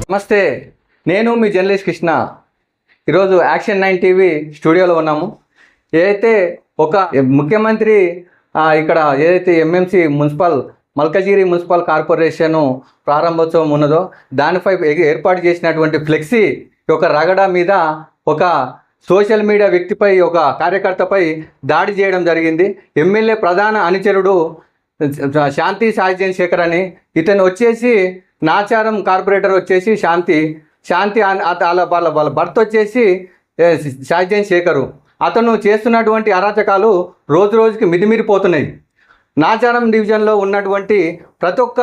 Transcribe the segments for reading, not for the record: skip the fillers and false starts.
నమస్తే, నేను మీ జర్నలిస్ట్ కృష్ణ. ఈరోజు యాక్షన్ 9 టీవీ స్టూడియోలో ఉన్నాము. ఏదైతే ఒక ముఖ్యమంత్రి ఇక్కడ ఏదైతే ఎంఎంసి మల్కజిగిరి మున్సిపల్ కార్పొరేషన్ ప్రారంభోత్సవం ఉన్నదో దానిపై ఏర్పాటు చేసినటువంటి ఫ్లెక్సీ ఒక రగడ మీద ఒక సోషల్ మీడియా వ్యక్తిపై ఒక కార్యకర్తపై దాడి చేయడం జరిగింది. ఎమ్మెల్యే ప్రధాన అనుచరుడు శాంతి సాయిజన్ శేఖర్ అని, ఇతను వచ్చేసి నాచారం కార్పొరేటర్ వచ్చేసి శాంతి వాళ్ళ భర్త వచ్చేసి సాయిజన్ శేఖరు. అతను చేస్తున్నటువంటి అరాచకాలు రోజు రోజుకి మితిమీరిపోతున్నాయి. నాచారం డివిజన్లో ఉన్నటువంటి ప్రతి ఒక్క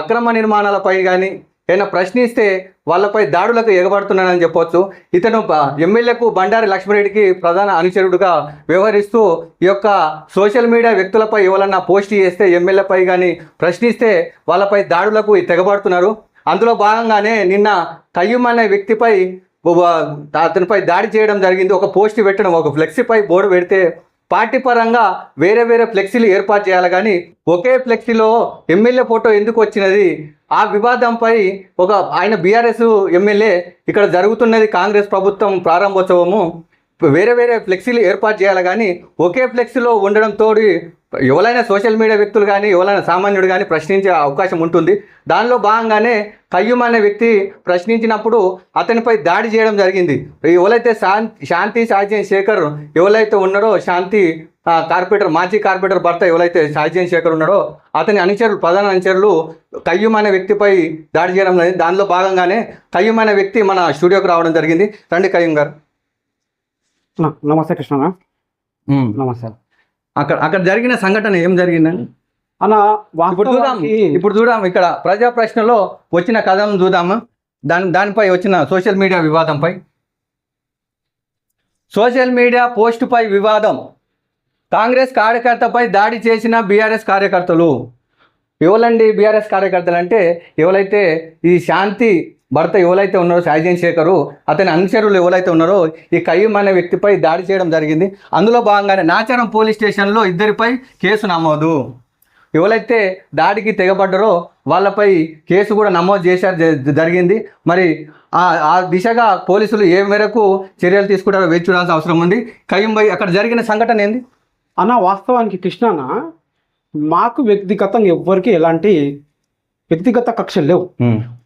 అక్రమ నిర్మాణాలపై కానీ ఏమైనా ప్రశ్నిస్తే వాళ్ళపై దాడులకు ఎగబడుతున్నానని చెప్పొచ్చు. ఇతను ఎమ్మెల్యేకు బండారి లక్ష్మరెడ్డికి ప్రధాన అనుచరుడుగా వ్యవహరిస్తూ ఈ యొక్క సోషల్ మీడియా వ్యక్తులపై ఎవరన్నా పోస్ట్ చేస్తే ఎమ్మెల్యేపై కానీ ప్రశ్నిస్తే వాళ్ళపై దాడులకు తెగబడుతున్నారు. అందులో భాగంగానే నిన్న కయ్యూమ్ అనే వ్యక్తిపై అతనిపై దాడి చేయడం జరిగింది. ఒక పోస్ట్ పెట్టడం, ఒక ఫ్లెక్సీపై బోర్డు పెడితే పార్టీ పరంగా వేరే ఫ్లెక్సీలు ఏర్పాటు చేయాలి, కానీ ఒకే ఫ్లెక్సీలో ఎమ్మెల్యే ఫోటో ఎందుకు వచ్చినది? ఆ వివాదంపై ఆయన బీఆర్ఎస్ ఎమ్మెల్యే ఇక్కడ జరుగుతున్నది కాంగ్రెస్ ప్రభుత్వం ప్రారంభోత్సవము, వేరే ఫ్లెక్సీలు ఏర్పాటు చేయాలి, కానీ ఒకే ఫ్లెక్సీలో ఉండడంతో ఎవరైనా సోషల్ మీడియా వ్యక్తులు కానీ ఎవరైనా సామాన్యుడు కానీ ప్రశ్నించే అవకాశం ఉంటుంది. దానిలో భాగంగానే కయ్యూమ్ అనే వ్యక్తి ప్రశ్నించినప్పుడు అతనిపై దాడి చేయడం జరిగింది. ఎవరైతే శాంతి సాయిజన్ శేఖర్ ఎవరైతే ఉన్నారో, శాంతి మాజీ కార్పొరేటర్ భర్త ఎవరైతే సాయిజన్ శేఖర్ ఉన్నాడో అతని ప్రధాన అనుచరులు కయ్యూమ్ అనే వ్యక్తిపై దాడి చేయడం జరిగింది. దానిలో భాగంగానే కయ్యూమ్ అనే వ్యక్తి మన స్టూడియోకి రావడం జరిగింది. రండి కయ్యూమ్ గారు. నమస్తే కృష్ణ. నమస్తే. అక్కడ జరిగిన సంఘటన ఏం జరిగిందని అన్న ఇప్పుడు చూద్దాం. ఇక్కడ ప్రజా ప్రశ్నలో వచ్చిన కథం చూద్దాము. దానిపై వచ్చిన సోషల్ మీడియా వివాదంపై. సోషల్ మీడియా పోస్టుపై వివాదం. కాంగ్రెస్ కార్యకర్తపై దాడి చేసిన బీఆర్ఎస్ కార్యకర్తలు. ఎవరండి బీఆర్ఎస్ కార్యకర్తలు అంటే ఎవరైతే ఈ శాంతి భర్త ఎవరైతే ఉన్నారో సాయిజన్ శేఖరు, అతని అనుచరులు ఎవరైతే ఉన్నారో ఈ కయ్యూమ్ అనే వ్యక్తిపై దాడి చేయడం జరిగింది. అందులో భాగంగానే నాచారం పోలీస్ స్టేషన్లో ఇద్దరిపై కేసు నమోదు. ఎవరైతే దాడికి తెగబడ్డారో వాళ్ళపై కేసు కూడా నమోదు జరిగింది. మరి ఆ దిశగా పోలీసులు ఏ మేరకు చర్యలు తీసుకుంటారో వేచి చూడాల్సిన అవసరం ఉంది. కయ్యూమ్ భాయ్, అక్కడ జరిగిన సంఘటన ఏంది అన్న? వాస్తవానికి కృష్ణ, మాకు వ్యక్తిగతంగా ఎవ్వరికి ఎలాంటి వ్యక్తిగత కక్షలు లేవు.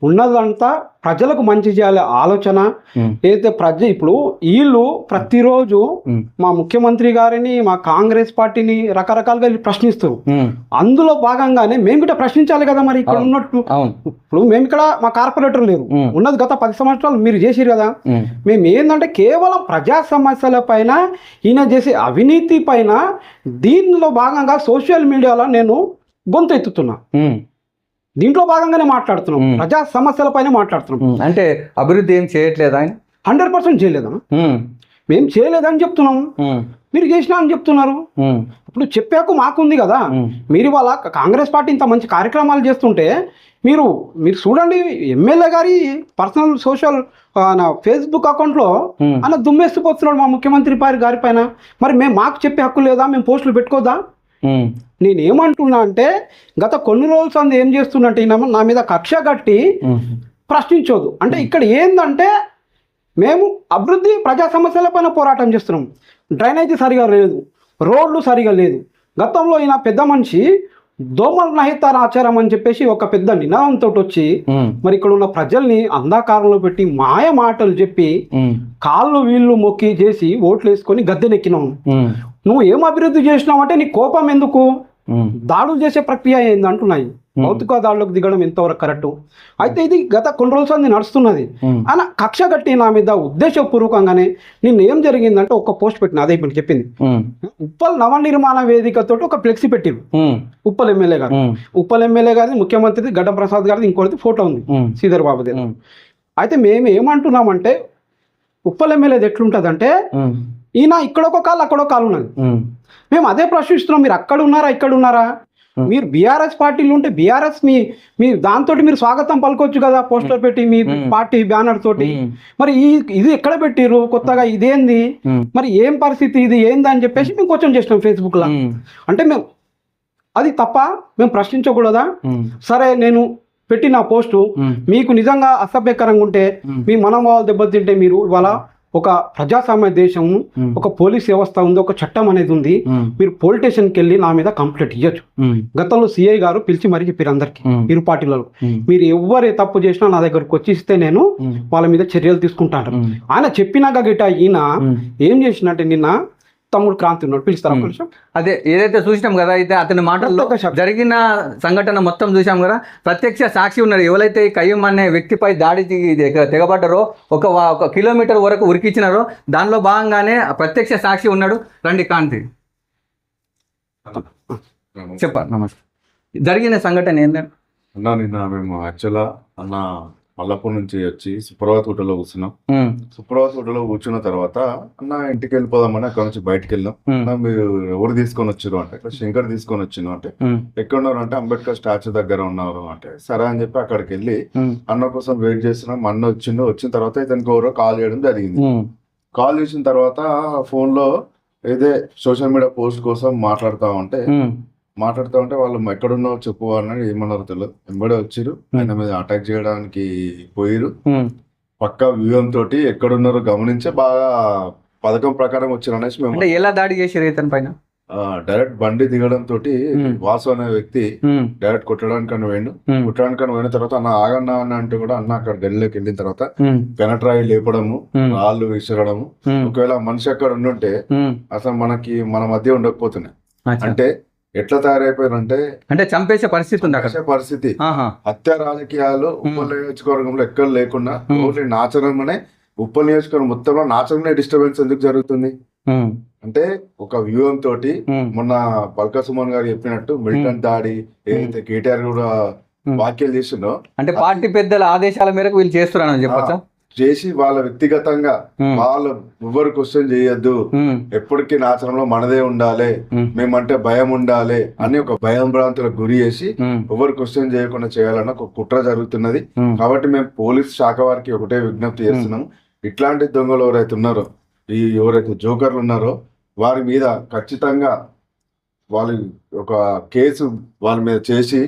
ఉన్నదంతా ప్రజలకు మంచి చేయాలి ఆలోచన. ఏదైతే ఇప్పుడు వీళ్ళు ప్రతిరోజు మా ముఖ్యమంత్రి గారిని, మా కాంగ్రెస్ పార్టీని రకరకాలుగా ప్రశ్నిస్తారు. అందులో భాగంగానే మేము కూడా ప్రశ్నించాలి కదా. మరి ఇక్కడ ఉన్నట్టు ఇప్పుడు మేము ఇక్కడ మా కార్పొరేటర్ లేరు, ఉన్నది గత 10 సంవత్సరాలు మీరు చేసిరు కదా. మేము ఏంటంటే కేవలం ప్రజా సమస్యల పైన, ఈయన చేసే అవినీతి పైన, దీనిలో భాగంగా సోషల్ మీడియాలో నేను గొంతు ఎత్తుతున్నా. దీంట్లో భాగంగానే మాట్లాడుతున్నాం, ప్రజా సమస్యల పైన మాట్లాడుతున్నాం. అంటే అభివృద్ధి ఏం చేయట్లేదు ఆయన? 100% చేయలేదన్నా. మేము చేయలేదని చెప్తున్నాము, మీరు చేసినా అని చెప్తున్నారు. ఇప్పుడు చెప్పాక మాకుంది కదా. మీరు వాళ్ళ కాంగ్రెస్ పార్టీ ఇంత మంచి కార్యక్రమాలు చేస్తుంటే మీరు చూడండి. ఎమ్మెల్యే గారి పర్సనల్ సోషల్ ఫేస్బుక్ అకౌంట్లో అన్న దుమ్మేసిపోతున్నాడు మా ముఖ్యమంత్రి గారి పైన. మరి మాకు చెప్పే హక్కు లేదా? మేము పోస్టులు పెట్టుకోదా? నేనేమంటున్నా అంటే గత కొన్ని రోజులు ఏం చేస్తున్నట్టు నా మీద కక్ష కట్టి ప్రశ్నించోదు. అంటే ఇక్కడ ఏందంటే మేము అభివృద్ధి ప్రజా సమస్యల పైన పోరాటం చేస్తున్నాం. డ్రైనేజీ సరిగా లేదు, రోడ్లు సరిగా లేదు. గతంలో ఈయన పెద్ద మనిషి దోమల నహితార ఆచారం అని చెప్పేసి ఒక పెద్ద నినాదంతో వచ్చి మరి ఇక్కడ ఉన్న ప్రజల్ని అంధకారంలో పెట్టి మాయ మాటలు చెప్పి కాళ్ళు వీళ్ళు మొక్కి చేసి ఓట్లు వేసుకొని గద్దెనెక్కినావు. నువ్వు ఏం అభివృద్ధి చేసినావు అంటే నీ కోపం ఎందుకు? దాడులు చేసే ప్రక్రియ ఏంది అంటున్నాయి. భౌతిక దాడులకు దిగడం ఎంతవరకు కరెక్టు? అయితే ఇది గత కొన్ని రోజులు నడుస్తున్నది. అలా కక్ష కట్టి నా మీద ఉద్దేశపూర్వకంగానే నిన్న ఏం జరిగిందంటే ఒక పోస్ట్ పెట్టిన, అదే ఇప్పుడు చెప్పింది. ఉప్పల్ నవనిర్మాణ వేదికతో ఒక ఫ్లెక్సీ పెట్టిరు ఉప్పల్ ఎమ్మెల్యే గారు. ఉప్పల్ ఎమ్మెల్యే గారిది, ముఖ్యమంత్రిది గడ్డం ప్రసాద్ గారిది, ఇంకోటి ఫోటో ఉంది శ్రీధర్ బాబుది. అయితే మేము ఏమంటున్నామంటే ఉప్పల్ ఎమ్మెల్యేది ఎట్లుంటదంటే ఈయన ఇక్కడొక కాలు అక్కడొక కాలు ఉన్నది. మేము అదే ప్రశ్నిస్తున్నాం, మీరు అక్కడ ఉన్నారా ఇక్కడ ఉన్నారా? మీరు బీఆర్ఎస్ పార్టీలు ఉంటే బీఆర్ఎస్ మీ దాంతో మీరు స్వాగతం పలుకోవచ్చు కదా, పోస్టర్ పెట్టి మీ పార్టీ బ్యానర్ తోటి. మరి ఇది ఎక్కడ పెట్టిరు కొత్తగా? ఇదేంది మరి? ఏం పరిస్థితి ఇది ఏంది అని చెప్పేసి మేము క్వశ్చన్ చేసినాం ఫేస్బుక్ లో. అంటే మేము అది తప్ప మేము ప్రశ్నించకూడదా? సరే, నేను పెట్టిన పోస్టు మీకు నిజంగా అసభ్యకరంగా ఉంటే మీ మనోభావాలు దెబ్బతింటే మీరు ఇవాళ ఒక ప్రజాస్వామ్య దేశము ఒక పోలీస్ వ్యవస్థ ఉంది, ఒక చట్టం అనేది ఉంది. మీరు పోలీస్ స్టేషన్కి వెళ్ళి నా మీద కంప్లైంట్ ఇవ్వచ్చు. గతంలో సిఐ గారు పిలిచి మరీ చెప్పారు అందరికి ఇరు పార్టీలలో, మీరు ఎవరే తప్పు చేసినా నా దగ్గరకు వచ్చి ఇస్తే నేను వాళ్ళ మీద చర్యలు తీసుకుంటాను. ఆయన చెప్పినాక గిట ఈయన ఏం చేసినట్టే నిన్న తమ్ముడు క్రాంతి ఉన్నాడు, పిలుస్తారు ఒక నిమిషం. అదే ఏదైతే చూసినాం కదా, అయితే అతని మాటల్లో జరిగిన సంఘటన మొత్తం చూసాం కదా. ప్రత్యక్ష సాక్షి ఉన్నారు. ఎవరైతే ఈ కయ్యం అనే వ్యక్తిపై దాడి తెగబడ్డారో, ఒక కిలోమీటర్ వరకు ఉరికిచ్చినారో దానిలో భాగంగానే ప్రత్యక్ష సాక్షి ఉన్నాడు. రండి కాంతి చెప్పండి. నమస్తే. జరిగిన సంఘటన ఏంటంటే అన్నా, నిన్న మేము యాక్చువల్గా అన్న మల్లపూర్ నుంచి వచ్చి సుప్రభాత్ హోటల్లో కూర్చున్నాం. సుప్రభాత్ హోటల్లో కూర్చున్న తర్వాత అన్న ఇంటికి వెళ్ళిపోదామని అక్కడ నుంచి బయటకు వెళ్ళాం. అన్న మీరు ఎవరు తీసుకొని వచ్చారు అంటే, ఇక్కడ శంకర్ తీసుకొని వచ్చిన అంటే, ఎక్కడున్నారు అంటే అంబేద్కర్ స్టాచ్యూ దగ్గర ఉన్నారు అంటే, సరే అని చెప్పి అక్కడికి వెళ్ళి అన్న కోసం వెయిట్ చేస్తున్నాం. అన్న వచ్చిన తర్వాత ఇతనికి ఎవరో కాల్ చేయడం జరిగింది. కాల్ చేసిన తర్వాత ఫోన్ లో ఏదే సోషల్ మీడియా పోస్ట్ కోసం మాట్లాడుతా ఉంటే వాళ్ళు ఎక్కడున్నావో చెప్పు అన్నది ఏమన్నారో తెలియదు. వెంబడే వచ్చిరు, ఆయన మీద అటాక్ చేయడానికి పోయిరు. పక్కా వ్యూహం తోటి ఎక్కడున్నారో గమనించి బాగా పథకం ప్రకారం వచ్చారు అనేసి మేము. ఎలా దాడి చేసారు ఇతని పైన? డైరెక్ట్ బండి దిగడం తోటి వాసు అనే వ్యక్తి డైరెక్ట్ కొట్టడానికని పోయిన తర్వాత అన్న ఆగన్నా అన్న అంటే కూడా అన్న అక్కడ గదిలోకి వెళ్ళిన తర్వాత పెనట్రాయి లేపడము, రాళ్ళు విసరడము. ఒకవేళ మనిషి అక్కడ ఉండుంటే అసలు మన మధ్య ఉండకపోతున్నాయి. అంటే ఎట్లా తయారైపోయారంటే అంటే చంపేసే పరిస్థితి ఉంది. పరిస్థితి హత్య రాజకీయాలు ఉప్పల్ నియోజకవర్గంలో ఎక్కడ లేకుండా ఓన్లీ నాచరంలోనే, ఉప్పల్ నియోజకవర్గం మొత్తంలో నాచరంలో డిస్టర్బెన్స్ ఎందుకు జరుగుతుంది అంటే ఒక వ్యూహం తోటి మొన్న పల్కా సుమన్ గారు చెప్పినట్టు మిలిటెంట్ దాడి ఏదైతే కేటీఆర్ కూడా వ్యాఖ్యలు చేసిందో, అంటే పార్టీ పెద్దల ఆదేశాల మేరకు వీళ్ళు చేస్తున్నారని చెప్పచ్చా? చేసి వాళ్ళ వ్యక్తిగతంగా వాళ్ళు ఎవరు క్వశ్చన్ చేయొద్దు, ఎప్పటికీ నాచరంలో మనదే ఉండాలి, మేమంటే భయం ఉండాలి అని ఒక భయం భ్రాంతులకు గురి చేసి ఎవరు క్వశ్చన్ చేయకుండా చేయాలన్న ఒక కుట్ర జరుగుతున్నది. కాబట్టి మేము పోలీస్ శాఖ వారికి ఒకటే విజ్ఞప్తి చేస్తున్నాం, ఇట్లాంటి దొంగలు ఎవరైతే ఉన్నారో, ఎవరైతే జోకర్లు ఉన్నారో వారి మీద ఖచ్చితంగా వాళ్ళ ఒక కేసు వాళ్ళ మీద చేసి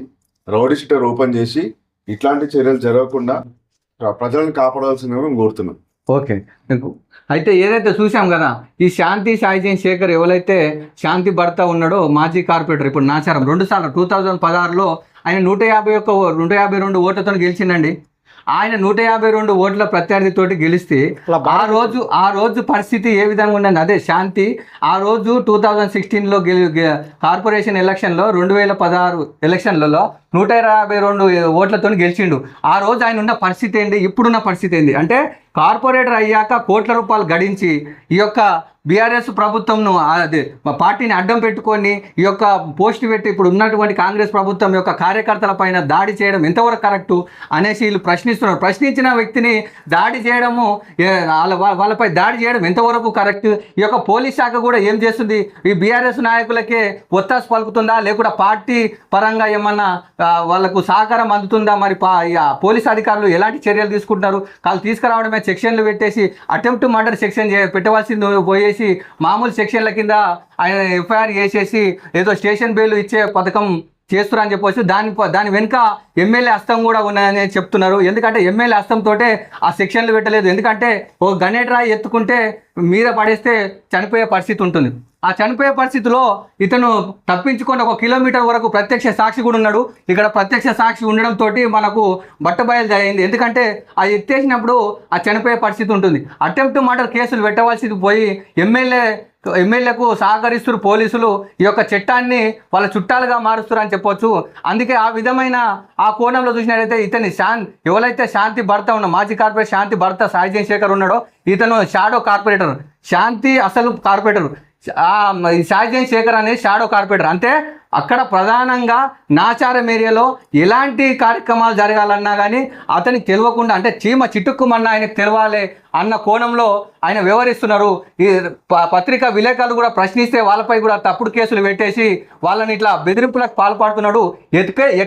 రౌడీ షీటర్ ఓపెన్ చేసి ఇట్లాంటి చర్యలు జరగకుండా ప్రజలను కాపాడాల్సిందిగా మేము కోరుతున్నాం. ఓకే. అయితే ఏదైతే చూసాం కదా, ఈ శాంతి సాయిజన్ శేఖర్ ఎవరైతే శాంతి భర్త ఉన్నాడో మాజీ కార్పొరేటర్, ఇప్పుడు నాచారం 2 సార్లు 2016లో ఆయన 152 ఓట్లతో గెలిచిండండి. ఆయన 152 ఓట్ల ప్రత్యర్థితోటి గెలిస్తే ఆ రోజు పరిస్థితి ఏ విధంగా ఉండండి. అదే శాంతి ఆ రోజు 2016లో కార్పొరేషన్ ఎలక్షన్లో 2016 ఎలక్షన్లలో 152 ఓట్లతో గెలిచిండు. ఆ రోజు ఆయన ఉన్న పరిస్థితి ఏంటి, ఇప్పుడున్న పరిస్థితి ఏంటి అంటే, కార్పొరేటర్ అయ్యాక కోట్ల రూపాయలు గడించి ఈ యొక్క బీఆర్ఎస్ ప్రభుత్వంను అదే పార్టీని అడ్డం పెట్టుకొని ఈ యొక్క పోస్ట్ పెట్టి ఇప్పుడు ఉన్నటువంటి కాంగ్రెస్ ప్రభుత్వం యొక్క కార్యకర్తల పైన దాడి చేయడం ఎంతవరకు కరెక్టు అనేసి వీళ్ళు ప్రశ్నిస్తున్నారు. ప్రశ్నించిన వ్యక్తిని దాడి చేయడము, వాళ్ళపై దాడి చేయడం ఎంతవరకు కరెక్ట్? ఈ యొక్క పోలీస్ శాఖ కూడా ఏం చేస్తుంది? ఈ బీఆర్ఎస్ నాయకులకే ఒత్తాసు పలుకుతుందా, లేకుండా పార్టీ పరంగా ఏమన్నా వాళ్ళకు సహకారం అందుతుందా? మరి పోలీస్ అధికారులు ఎలాంటి చర్యలు తీసుకుంటున్నారు? వాళ్ళు తీసుకురావడమే సెక్షన్లు పెట్టేసి అటెంప్ట్ మర్డర్ సెక్షన్ పెట్టవలసింది పోయేసి మామూలు సెక్షన్ల కింద ఆయన ఎఫ్ఐఆర్ చేసేసి ఏదో స్టేషన్ బెయిల్ ఇచ్చే పథకం చేస్తున్నారని చెప్పవచ్చు. దాని వెనుక ఎమ్మెల్యే హస్తం కూడా ఉన్నాయని చెప్తున్నారు. ఎందుకంటే ఎమ్మెల్యే హస్తంతో ఆ సెక్షన్లు పెట్టలేదు. ఎందుకంటే ఒక గణేట్ రాయి ఎత్తుకుంటే మీద పడేస్తే చనిపోయే పరిస్థితి ఉంటుంది. ఆ చనిపోయే పరిస్థితిలో ఇతను తప్పించుకొని 1 కిలోమీటర్ వరకు ప్రత్యక్ష సాక్షి కూడా ఉన్నాడు. ఇక్కడ ప్రత్యక్ష సాక్షి ఉండడంతో మనకు బట్టబయలు అయింది. ఎందుకంటే ఆ ఎత్తేసినప్పుడు ఆ చనిపోయే పరిస్థితి ఉంటుంది. అటెంప్ట్ మర్డర్ కేసులు పెట్టవలసింది పోయి ఎమ్మెల్యేకు సహకరిస్తున్న పోలీసులు ఈ యొక్క చట్టాన్ని వాళ్ళ చుట్టాలుగా మారుస్తారు అని చెప్పొచ్చు. అందుకే ఆ విధమైన ఆ కోణంలో చూసినట్లయితే ఇతని ఎవరైతే శాంతి భర్త ఉన్న మాజీ కార్పొరేటర్ శాంతి భర్త సాయిజన్ శేఖర్ ఉన్నాడో ఇతను షాడో కార్పొరేటర్, శాంతి అసలు కార్పొరేటర్, సాయిజన్ శేఖర్ అనేది షాడో కార్పొరేటర్. అంటే అక్కడ ప్రధానంగా నాచారం ఏరియాలో ఎలాంటి కార్యక్రమాలు జరగాలన్నా కానీ అతనికి తెలియకుండా, అంటే చీమ చిటుక్కుమన్నా ఆయనకు తెలవాలి అన్న కోణంలో ఆయన వ్యవహరిస్తున్నారు. ఈ పత్రికా విలేకరులు కూడా ప్రశ్నిస్తే వాళ్ళపై కూడా తప్పుడు కేసులు పెట్టేసి వాళ్ళని ఇట్లా బెదిరింపులకు పాల్పడుతున్నాడు.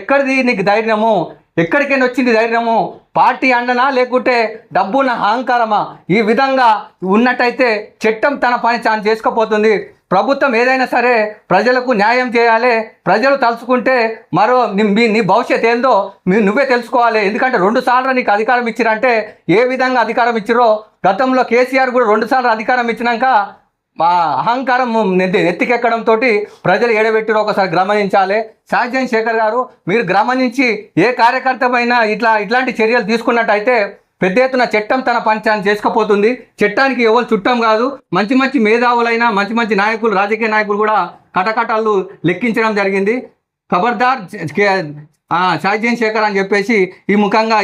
ఎక్కడిది నీకు ధైర్యము, ఎక్కడికైనా వచ్చింది ధైర్యము, పార్టీ అండనా లేకుంటే డబ్బున్న అహంకారమా? ఈ విధంగా ఉన్నట్టయితే చట్టం తన పని తాను చేసుకోపోతుంది. ప్రభుత్వం ఏదైనా సరే ప్రజలకు న్యాయం చేయాలి. ప్రజలు తలుచుకుంటే మరో నీ భవిష్యత్ ఏందో నువ్వే తెలుసుకోవాలి. ఎందుకంటే 2 సార్లు నీకు అధికారం ఇచ్చిరంటే ఏ విధంగా అధికారం ఇచ్చిరో, గతంలో కేసీఆర్ కూడా 2 సార్లు అధికారం ఇచ్చినాక అహంకారం ఎత్తికెక్కడంతో ప్రజలు ఏడబెట్టిరో ఒకసారి గమనించాలి. సాయిజన్ శేఖర్ గారు, మీరు గమనించి ఏ కార్యకర్తమైనా ఇట్లాంటి చర్యలు తీసుకున్నట్టయితే పెద్ద ఎత్తున చట్టం తన పంచాన్ని చేసుకుపోతుంది. చట్టానికి ఎవరు చుట్టం కాదు. మంచి మంచి మేధావులైన మంచి నాయకులు, రాజకీయ నాయకులు కూడా కటకటాలు లెక్కించడం జరిగింది. ఖబర్దార్ సాయిజన్ శేఖర్ అని చెప్పేసి ఈ ముఖంగా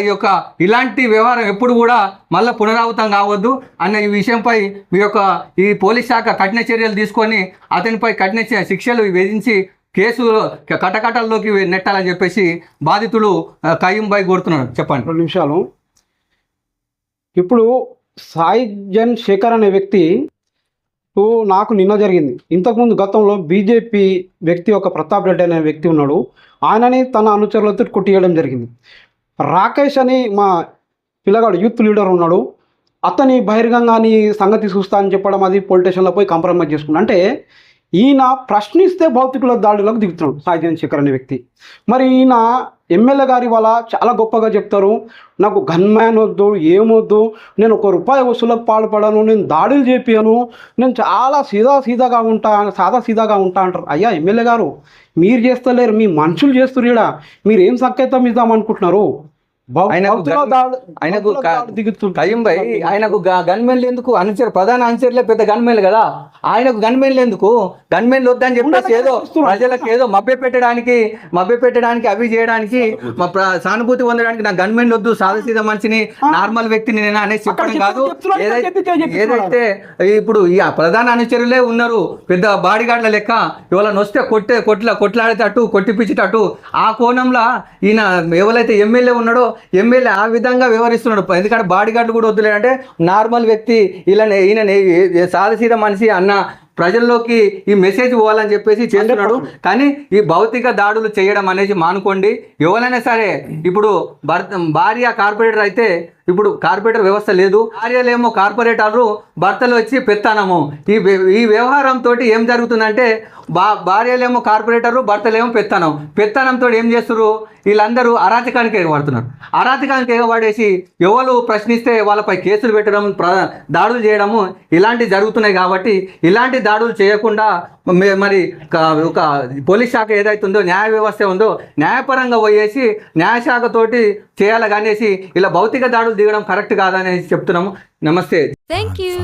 ఇలాంటి వ్యవహారం ఎప్పుడు కూడా మళ్ళీ పునరావృతం కావద్దు అన్న ఈ విషయంపై మీ ఈ పోలీస్ శాఖ కఠిన చర్యలు తీసుకొని అతనిపై కఠిన శిక్షలు విధించి కేసు కటకటాల్లోకి నెట్టాలని చెప్పేసి బాధితులు కయ్యంపై కోరుతున్నాడు. చెప్పండి. 2 నిమిషాలు. ఇప్పుడు సాయిజన్ శేఖర్ అనే వ్యక్తి నాకు నిన్న జరిగింది. ఇంతకుముందు గతంలో బీజేపీ వ్యక్తి ఒక ప్రతాప్ రెడ్డి అనే వ్యక్తి ఉన్నాడు. ఆయనని తన అనుచరులతో కొట్టియడం జరిగింది. రాకేష్ అని మా పిల్లగాడు యూత్ లీడర్ ఉన్నాడు. అతని బహిరంగంగా నీ సంగతి చూస్తా అని చెప్పడం, అది పోలీస్ స్టేషన్లో పోయి కాంప్రమైజ్ చేసుకున్నాడు. అంటే ఈయన ప్రశ్నిస్తే భౌతికుల దాడులకు దిగుతున్నాడు సాయిజన్ శేఖర్ అనే వ్యక్తి. మరి ఈయన ఎమ్మెల్యే గారి వల్ల చాలా గొప్పగా చెప్తారు, నాకు గన్మ్యాన్ వద్దు, ఏమొద్దు, నేను ₹1 వసూలకు పాల్పడను, నేను దాడులు చేపియను, నేను చాలా సీదాగా ఉంటా అంటారు. అయ్యా ఎమ్మెల్యే గారు, మీరు చేస్తలేరు, మీ మనుషులు చేస్తున్నారు. ఇక్కడ మీరు ఏం సంకేతం ఇద్దామనుకుంటున్నారు? ఆయనకు గన్మెన్లు ఎందుకు? ప్రధాన అనుచరులే పెద్ద గన్మెన్లు కదా. ఆయనకు గన్మెన్లు ఎందుకు? గన్మెన్లు వద్దని చెప్పేసి ఏదో ప్రజలకు ఏదో మభ్య పెట్టడానికి అవి చేయడానికి సానుభూతి పొందడానికి నాకు గన్మెన్లు వద్దు, సాదాసీదా మనిషిని, నార్మల్ వ్యక్తిని నేను అనేది చెప్పడం కాదు. ఏదైతే ఇప్పుడు ఈ ప్రధాన అనుచరులే ఉన్నారు పెద్ద బాడీగార్డ్ల లెక్క, ఎవరైనా వస్తే కొట్లాడేటట్టు కొట్టిపించేటట్టు ఆ కోణంలో ఈయన ఎవరైతే ఎమ్మెల్యే ఉన్నాడో ఎమ్మెల్యే ఆ విధంగా వ్యవహరిస్తున్నాడు. ఎందుకంటే బాడీగార్డులు కూడా వద్దులే అంటే నార్మల్ వ్యక్తి ఈయన సాదాసీదా మనిషి అన్న ప్రజల్లోకి ఈ మెసేజ్ పోవాలని చెప్పేసి చేస్తున్నాడు. కానీ ఈ భౌతిక దాడులు చేయడం అనేది మానుకోండి. ఎవరైనా సరే ఇప్పుడు భార్య కార్పొరేటర్ అయితే ఇప్పుడు కార్పొరేటర్ వ్యవస్థ లేదు, భార్యలేమో కార్పొరేటర్లు, భర్తలు వచ్చి పెత్తనము. ఈ వ్యవహారంతో ఏం జరుగుతుందంటే భార్యలేమో కార్పొరేటర్లు, భర్తలేమో పెత్తనంతో ఏం చేస్తున్నారు? వీళ్ళందరూ అరాచకానికి ఎగబడుతున్నారు. అరాచకానికి ఎగబడేసి ఎవరు ప్రశ్నిస్తే వాళ్ళపై కేసులు పెట్టడం, దాడులు చేయడము ఇలాంటివి జరుగుతున్నాయి. కాబట్టి ఇలాంటి దాడులు చేయకుండా మరి ఒక పోలీస్ శాఖ ఏదైతుందో, న్యాయ వ్యవస్థ ఉందో న్యాయపరంగా పోయేసి న్యాయశాఖతోటి చేయాలి. కానేసి ఇలా భౌతిక దాడులు దిగడం కరెక్ట్ కాదనేసి చెప్తున్నాము. నమస్తే. Thank you.